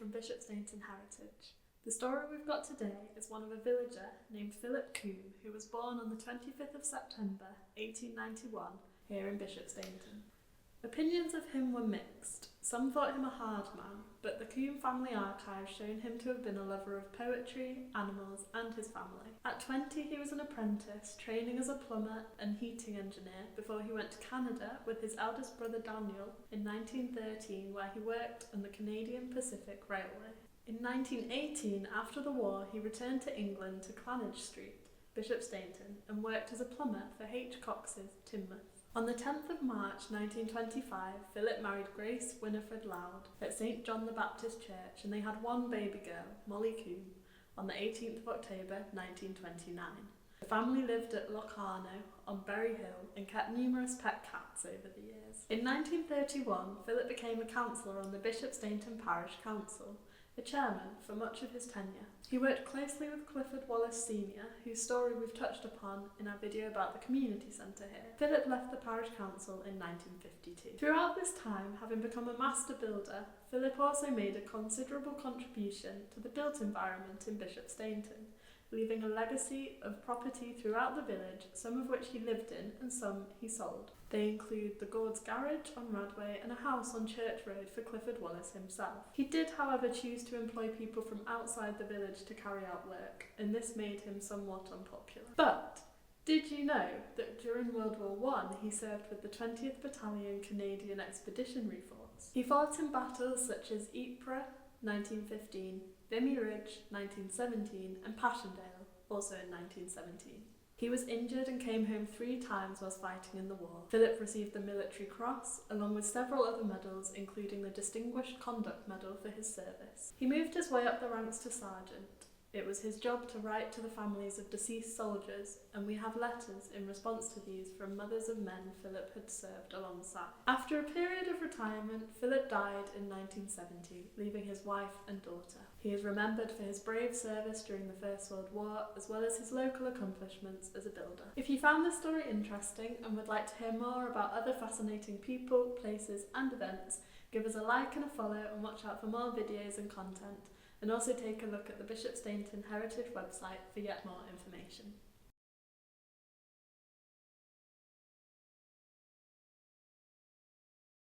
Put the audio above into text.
from Bishopsteignton Heritage. The story we've got today is one of a villager named Philip Coombe, who was born on the 25th of September 1891 here in Bishopsteignton. Opinions of him were mixed. Some thought him a hard man, but the Coombe family archive shown him to have been a lover of poetry, animals and his family. At 20 he was an apprentice, training as a plumber and heating engineer before he went to Canada with his eldest brother Daniel in 1913, where he worked on the Canadian Pacific Railway. In 1918, after the war, he returned to England to Clanage Street, Bishopsteignton, and worked as a plumber for H. Cox's Tinmouth. On the 10th of March 1925, Philip married Grace Winifred Loud at St. John the Baptist Church, and they had one baby girl, Molly Coombe, on the 18th of October 1929. The family lived at Locarno on Berry Hill and kept numerous pet cats over the years. In 1931, Philip became a councillor on the Bishopsteignton Parish Council, a chairman for much of his tenure. He worked closely with Clifford Wallace Sr., whose story we've touched upon in our video about the community centre here. Philip left the parish council in 1952. Throughout this time, having become a master builder, Philip also made a considerable contribution to the built environment in Bishopsteignton, leaving a legacy of property throughout the village, some of which he lived in and some he sold. They include the Gord's Garage on Radway and a house on Church Road for Clifford Wallace himself. He did, however, choose to employ people from outside the village to carry out work, and this made him somewhat unpopular. But did you know that during World War I he served with the 20th Battalion Canadian Expeditionary Force? He fought in battles such as Ypres, 1915, Vimy Ridge, 1917, and Passchendaele, also in 1917. He was injured and came home 3 times whilst fighting in the war. Philip received the Military Cross, along with several other medals, including the Distinguished Conduct Medal for his service. He moved his way up the ranks to sergeant. It was his job to write to the families of deceased soldiers, and we have letters in response to these from mothers of men Philip had served alongside. After a period of retirement, Philip died in 1970, leaving his wife and daughter. He is remembered for his brave service during the First World War, as well as his local accomplishments as a builder. If you found this story interesting and would like to hear more about other fascinating people, places and events, give us a like and a follow, and watch out for more videos and content. And also take a look at the Bishopsteignton Heritage website for yet more information.